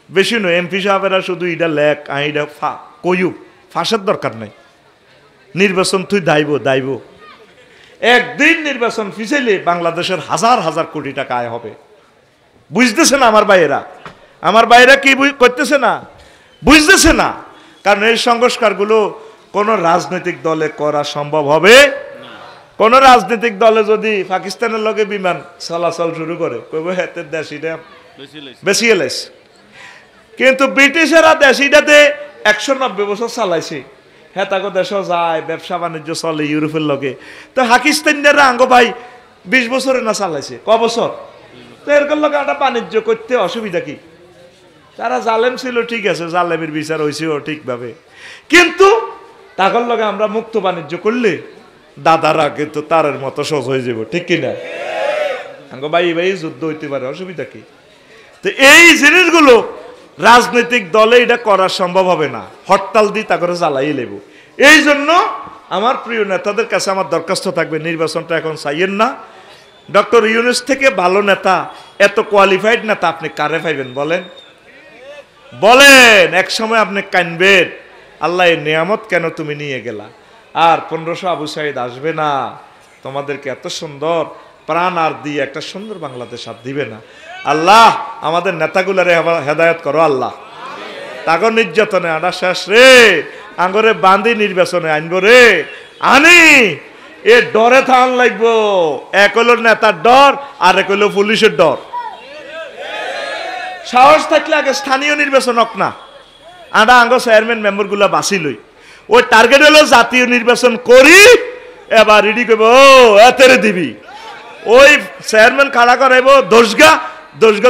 বেশি নয়। এমপি সাহেবেরা শুধু ইডা লেখ, আইডা কইউ, ফাঁসের দরকার নাই। নির্বাচন তুই দাইব। একদিন নির্বাচন ফিসাইলে বাংলাদেশের হাজার হাজার কোটি টাকা আয় হবে। বুঝতেছে না আমার ভাইয়েরা কি করতেছে না, বুঝতেছে না। কারণ এই সংস্কারগুলো কোন রাজনৈতিক দলে করা সম্ভব হবে। কোন রাজনৈতিক দলে যদি পাকিস্তানের লগে বিমান চলাচল শুরু করে, কইব হাতের দেশিটা বেশি এলাইছে। কিন্তু ব্রিটিশেরা দেশিটাতে 190 বছর চালাইছে। হ্যাঁ, তাকে দেশ যায়, ব্যবসা বাণিজ্য চলে ইউরোপের লগে। তো পাকিস্তানিরা আঙ্গ ভাই 20 বছরে না চালাইছে, ক বছর? তো এরকম লগে একটা বাণিজ্য করতে অসুবিধা কি? তারা জালেম ছিল, ঠিক আছে, জালেমের বিচার হয়েছেও ঠিকভাবে। কিন্তু তাকর লগে আমরা মুক্ত বাণিজ্য করলে দাদারা কিন্তু তারের মতো সহজ হয়ে যাব, ঠিক কিনা? আঙ্গ ভাই যুদ্ধ হইতে পারে, অসুবিধা কি? তো এই জিনিসগুলো রাজনৈতিক দলে এটা করা সম্ভব হবে না, হরতাল দিয়ে তা করে জ্বালাই লেব। এই জন্য আমার প্রিয় নেতাদের কাছে আমার দরখাস্ত থাকবে, নির্বাচনটা এখন চাইয়েন না। ডক্টর ইউনূস থেকে ভালো নেতা, এত কোয়ালিফাইড নেতা আপনি কারে পাইবেন বলেন? বলেন, এক সময় আপনি কানবেন, আল্লাহ এই নিয়ামত কেন তুমি নিয়ে গেলা। আর 1500 আবু সাইদ আসবে না, তোমাদেরকে এত সুন্দর প্রাণ আর দিয়ে একটা সুন্দর বাংলাদেশ আর দিবে না। আল্লাহ আমাদের নেতাগুলারে হেদায়ত করো আল্লাহ। তাগর নির্যাতনে আনা শেষ রে, আঙ্গরে বান্ধি নির্বাচনে আনবো রে, আনি এ ডরে থান লাগবো। এক হলো নেতার ডর, আর এক হলো পুলিশের ডর। সাহস থাকলে আগে স্থানীয় নির্বাচন হোক না, আডা আঙ্গ চেয়ারম্যান মেম্বার গুলা বাঁচি লই, ওই টার্গেট হলো জাতীয় নির্বাচন করি, এবার রেডি করবো ও এতেরে দিবি। ওই চেয়ারম্যান খাড়া করাইব দশগা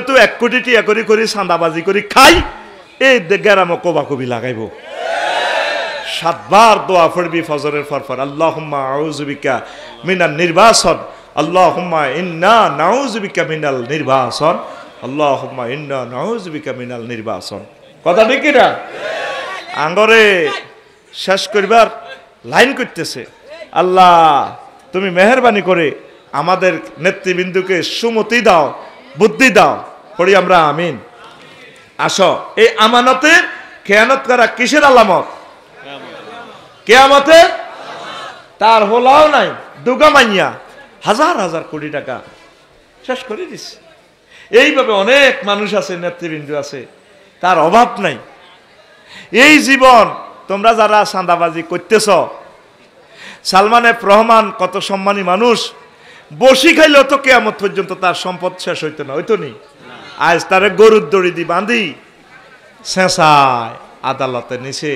তো 1 কোটি টিয়া করি চাঁদাবাজি করি খাই, এই গেরামো কোবাকবি লাগাইব। 7 বার দোয়া পড়বি ফজরের পর, আল্লাহুম্মা আউযু বিকা মিনাল নির্বাচন, আল্লাহুম্মা ইন্না নাউযু বিকা মিনাল নির্বাচন, আল্লাহুম্মা ইন্না নাউযু বিকা মিনাল নির্বাচন। কথা ঠিক কি না? আঙ্গরে শেষ করিবার লাইন করতেছে। আল্লাহ তুমি মেহেরবানি করে আমাদের নেতৃবৃন্দকে সুমতি দাও, বুদ্ধি দাও, পড়ি আমরা আমিন। আসো, এই আমানতের খেয়ানত করা কিসের আলামত? কিয়ামতে তার হলাও নাই, দুগা মাইয়া হাজার হাজার কোটি টাকা শেষ করে দিচ্ছে। এইভাবে অনেক মানুষ আছে, নেতৃবৃন্দ আছে, তার অভাব নাই। এই জীবন তোমরা যারা চাঁদাবাজি করতেছ, সালমান এফ রহমান কত সম্মানী মানুষ, বসি খাইলেও তো কিয়ামত পর্যন্ত তার সম্পদ শেষ হইতো না, হইতো নি? আজ তারে গরুর দড়ি দি বাঁধি শেষায় আদালতে নিছে।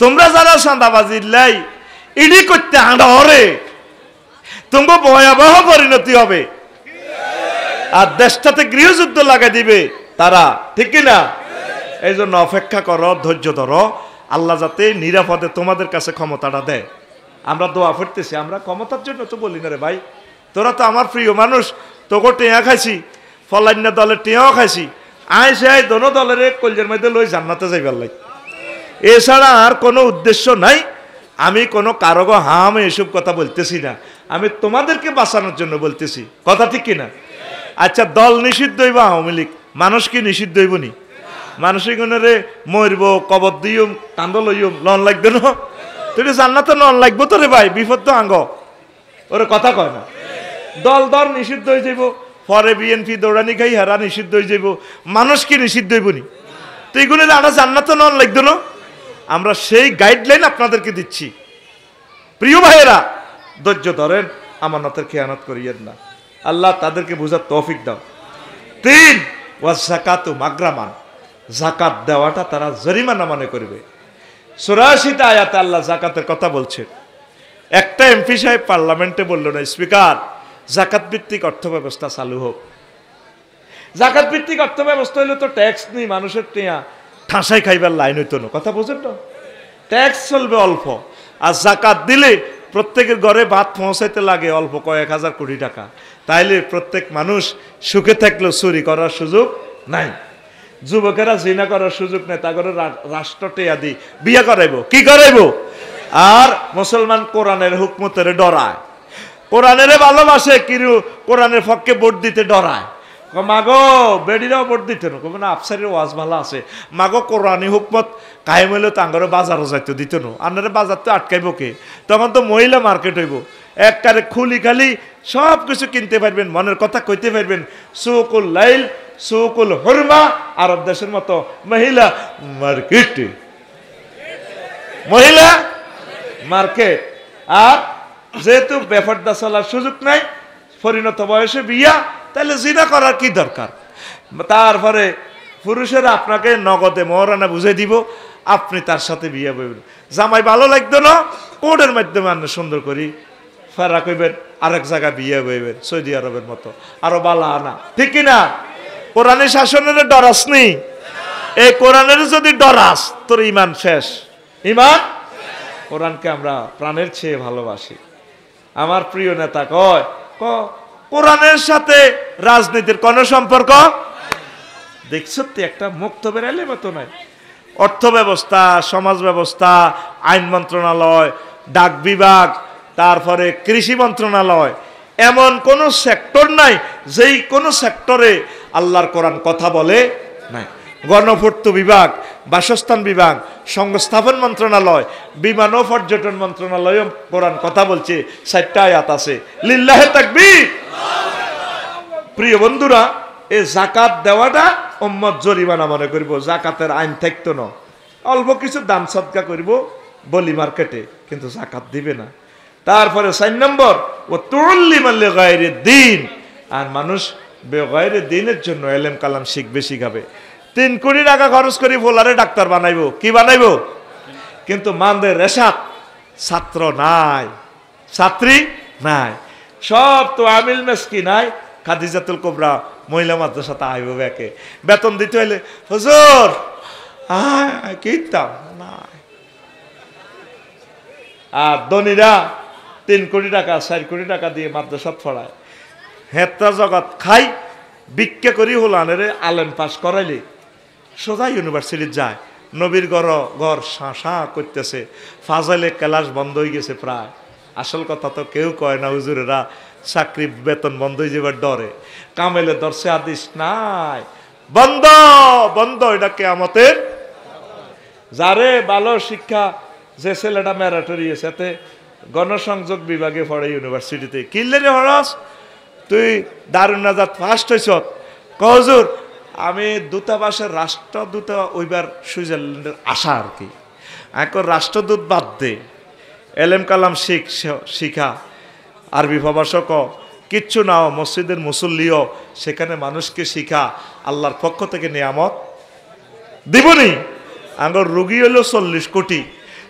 তোমরা যারা চাঁদাবাজি লাই ইডি করতে আঁড়া হরে, তোমার ভয়াবহ পরিণতি হবে, আর দেশটাতে গৃহযুদ্ধ লাগাই দিবে তারা, ঠিক কিনা? এই জন্য অপেক্ষা করো, ধৈর্য ধরো, আল্লাহ যাতে নিরাপদে তোমাদের কাছে ক্ষমতাটা দেয়। আমরা দোয়া করতেছি, আমরা ক্ষমতার জন্য তো বলি না রে ভাই, তোরা তো আমার প্রিয় মানুষ, তোকে টেয়া খাইছি, ফলাইনা দলের টেয়াও খাইছি, আইসে দোনো দলের কলজের মধ্যে লই জান্নাতে যাইবার লাগে। এছাড়া আর কোনো উদ্দেশ্য নাই। আমি কোনো কারগো হাম এসব কথা বলতেছি না, আমি তোমাদেরকে বাঁচানোর জন্য বলতেছি। কথা ঠিক কিনা? আচ্ছা, দল নিষিদ্ধ হইব, আওয়ামী লীগ, মানুষ কি নিষিদ্ধ হইব নি? মানুষের গুণরে মরব, কবর দিও, কান্দ লইম, লন লাগবে না? তুই জান্নাতে নন লাগবো তো রে ভাই, বিপদ তো আঙ্গ, ওরে কথা কয় না। দল নিষিদ্ধ হয়ে যাইব, পরে বিএনপি দৌড়ানি খাই হেরা নিষিদ্ধ হয়ে যাইব, মানুষ কি নিষিদ্ধ হইব নি? তো এইগুলো আমরা জান্নাতে নন লাগতো না? আমরা সেই গাইডলাইন আপনাদেরকে দিচ্ছি। প্রিয় ভাইয়েরা, ধৈর্য ধরেন, আমানতের খেয়ানত করিয়েন না। আল্লাহ তাদেরকে বুঝার তৌফিক দাও। 3 ওয়াজ যাকাতু মাগরামান, যাকাত দেওয়াটা তারা জরিমানা মনে করবে। 84টা আয়াতে আল্লাহ যাকাতের কথা বলছে। একটা এমপি সাহেব পার্লামেন্টে বলল না, স্পিকার যাকাত ভিত্তিক অর্থ ব্যবস্থা চালু হোক। যাকাত ভিত্তিক অর্থ ব্যবস্থা হইলে তো ট্যাক্স নেই, মানুষের টেয়া ঠাঁসাই খাইবার লাইন হইতো না। কথা বুঝেন না? ট্যাক্স চলবে অল্প, আর যাকাত দিলে প্রত্যেকের ঘরে ভাত পৌঁছাইতে লাগে অল্প কয়েক হাজার কোটি টাকা। তাইলে প্রত্যেক মানুষ সুখে থাকলেও চুরি করার সুযোগ নাই, যুবকেরা জিনা করার সুযোগ নেই, তা করে রাষ্ট্র টেয়া দি বিয়া করাইব। কি করাইব? আর মুসলমান কোরআনের হুকমতের ডরায়, কোরআনের ভালোবাসে, কিন্তু কোরআনের পক্ষে ভোট দিতে ডরায়। মাগো বেডিরাও ভোট দিতে না, কবে না আফসারের ওয়াজ ভালো আছে, মাগো কোরআনী হুকমত কায়েম হইলে তো আঙ্গরে বাজারও যাইতে দিত না, আপনারা বাজার তো আটকাইব কে? তখন তো মহিলা মার্কেট হইব, একবারে খুলি খালি সব কিছু কিনতে পারবেন, মনের কথা কইতে পারবেন। সুকুল লাইল সুকুল হুরমা, আরব দেশের মতো মহিলা মার্কেট, মহিলা মার্কেট। আর যেহেতু বেফারদা চলার সুযোগ নাই, পরিণত বয়সে বিয়া, তাহলে জিনা করার কি দরকার? তারপরে পুরুষেরা আপনাকে নগদে মহারানা বুঝাই দিব, আপনি তার সাথে বিয়ে বইবেন। জামাই ভালো লাগতো না, কোর্টের মাধ্যমে আপনি সুন্দর করি ফেরা কইবেন, আরেক জায়গায় বিয়ে বইবেন, সৌদি আরবের মতো, আরো বালা আনা, ঠিক কিনা? কোরআনের শাসনের ডরাস নি? এই কোরআনের যদি ডরাস, তোর ইমান শেষ। ইমান, কোরআনকে আমরা প্রাণের চেয়ে ভালোবাসি। আমার প্রিয় নেতা কয়, কোরআনের সাথে রাজনীতির কোন সম্পর্ক? দেখছো তো একটা মুক্তবের এলেম তো নাই। অর্থ ব্যবস্থা, সমাজ ব্যবস্থা, আইন মন্ত্রণালয়, ডাক বিভাগ, তারপরে কৃষি মন্ত্রণালয়, এমন কোন সেক্টর নাই যেই কোন সেক্টরে আল্লাহর কোরআন কথা বলে নাই। গণপূর্ত বিভাগ, বাসস্থান বিভাগ, সংস্থাপন মন্ত্রণালয়, বিমান ও পর্যটন মন্ত্রণালয় কোরআন কথা বলছে। 4টা আয়াত আছে। লিল্লাহে তাকবীর। প্রিয় বন্ধুরা, এই জাকাত দেওয়াটা উম্মত জরিমানা মনে করব, জাকাতের আইন থাকতো না। অল্প কিছু দান সদকা করব বলি মার্কেটে, কিন্তু জাকাত দিবে না। তারপরে 4 নম্বর, ও তুল্লিমান লিগায়রিদ দ্বীন, আর মানুষ বেগায়রে দ্বীনের জন্য এলেম কালাম শিখবে, শিখাবে। 3 কোটি টাকা খরচ করে ফোলারে ডাক্তার বানাইবো, কি বানাইবো? কিন্তু মানদের রেশাত ছাত্র নাই, ছাত্রী নাই, সব তো আমিল মেসকি নাই। খাদিজাতুল কুবরা মহিলা মাদ্রাসাতে আইব ব্যাকে বেতন দিতে হইলে হুজুর কিতাম নাই। আর ধনীরা 3 কোটি টাকা 4 কোটি টাকা দিয়ে মাদ্রাসাত পড়ায়। হেত্তা জগৎ খাই ভিক্ষা করি হলানের আলেম পাস করাইলে সোজা ইউনিভার্সিটি যায়। নবীর ঘর শাঁ করতেছে, ফাজাইলে ক্লাস বন্ধ হয়ে গেছে প্রায়। আসল কথা তো কেউ কয় না, হুজুরেরা চাকরি বেতন বন্ধ হয়ে যাবার ডরে। কামেলে দর্শে আদিস নাই, বন্ধ বন্ধ, এটা কিয়ামতের। যারে ভালো শিক্ষা, যে ছেলেটা ম্যারাটরি সাথে গণসংযোগ বিভাগে পড়ে ইউনিভার্সিটিতে, কিনলে রে হরস তুই দারুন নাজাত ফার্স্ট হয়েছ, হুজুর আমি দূতাবাসের রাষ্ট্রদূত ওইবার সুইজারল্যান্ডের আশা আর কি। এখন রাষ্ট্রদূত বাদ দে, এলেম কালাম শিখা, আরবি প্রভাষক কিচ্ছু নাও, মসজিদের মুসল্লিও, সেখানে মানুষকে শিখা, আল্লাহর পক্ষ থেকে নিয়ামত দিবনি। আঙ্গর রুগী হলো 40 কোটি,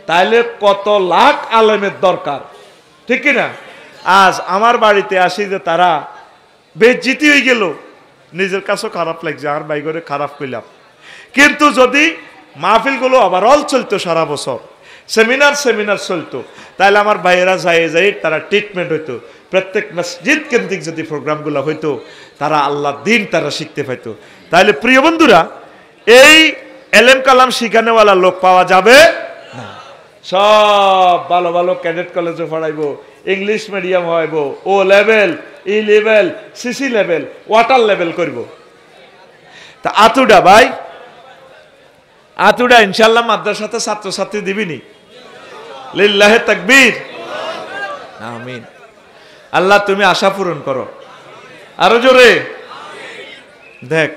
তাইলে কত লাখ আলেমের দরকার, ঠিক কিনা? আজ আমার বাড়িতে আসি যে তারা বেজ্জিতি হয়ে গেল, নিজের কাছেও খারাপ লাগছে, আর বাই করে খারাপ পেলাম। কিন্তু যদি মাহফিলগুলো ওভারঅল চলতো, সারা বছর সেমিনার চলতো, তাহলে আমার ভাইয়েরা যাই তারা ট্রিটমেন্ট হইতো। প্রত্যেক মসজিদ কেন্দ্রিক যদি প্রোগ্রামগুলো হইতো, তারা আল্লাহর দ্বীন তারা শিখতে পাইতো। তাহলে প্রিয় বন্ধুরা, এই এলেম কালাম শিখানেওয়ালা লোক পাওয়া যাবে না। সব ভালো ভালো ক্যাডেট কলেজে পড়াইবো, ইংলিশ মিডিয়াম হইব, O level, E level, CC level, water level করব। তা আতুডা ভাই, আতুডা ইনশাল্লাহ মাদ্রাসাতে ছাত্রছাত্রী দিবিনি? লিল্লাহে তাকবীর, আমিন। আল্লাহ তুমি আশা পূরণ করো, আরো জোরে। দেখ,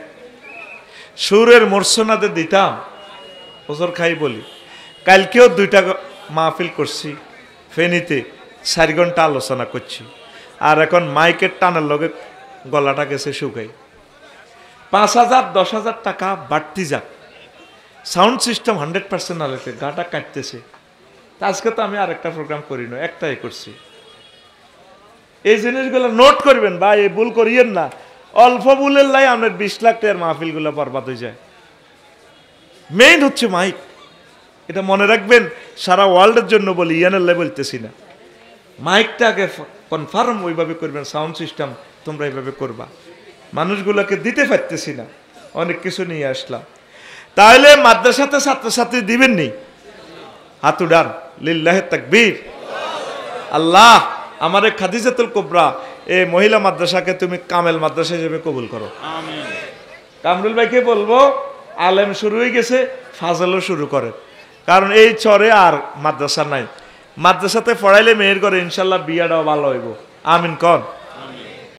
সুরের মোর্শনাদের দিতাম, ওজোর খাই বলি। কালকেও 2টা মাহফিল করছি ফেনীতে, 4 ঘন্টা আলোচনা করছি। আর এখন মাইকের টানের লগে গলাটা গেছে শুকাই। 5,000 10,000 টাকা বাড়তি যাক, সাউন্ড সিস্টেম 100% আলেতে গাটা কাটতেছে। আজকে তো আমি আরেকটা প্রোগ্রাম করি না, একটাই করছি। এই জিনিসগুলো নোট করবেন ভাই, এই ভুল করিয়েন না। অল্প ভুলের লাই আপনার 20 লাখ টাকার মাহফিলগুলো বরবাদ হয়ে যায়। মেইন হচ্ছে মাইক, এটা মনে রাখবেন। সারা ওয়ার্ল্ডের জন্য বলি, ইয়ানের লাই বলতেছি না। মাইকটাকে কনফার্ম ওইভাবে করবেন, সাউন্ড সিস্টেম তোমরা এইভাবে করবা। মানুষগুলোকে দিতে পারতেছি না, অনেক কিছু নিয়ে আসলাম। তাহলে মাদ্রাসাতে ছাত্রছাত্রী দিবেননি? হাত উড়ান, লিল্লাহে তাকবীর। আল্লাহ আমার খাদিজাতুল কুবরা এই মহিলা মাদ্রাসাকে তুমি কামেল মাদ্রাসা হিসেবে কবুল করো, আমিন। কামরুল ভাইকে বলবো, আলেম শুরু হয়ে গেছে, ফাজলও শুরু করে। কারণ এই চরে আর মাদ্রাসা নাই। মাদ্রাসাতে পড়াইলে মেয়ের করে ইনশাল্লাহ বিয়াটাও ভালো হইব, আমিন কন।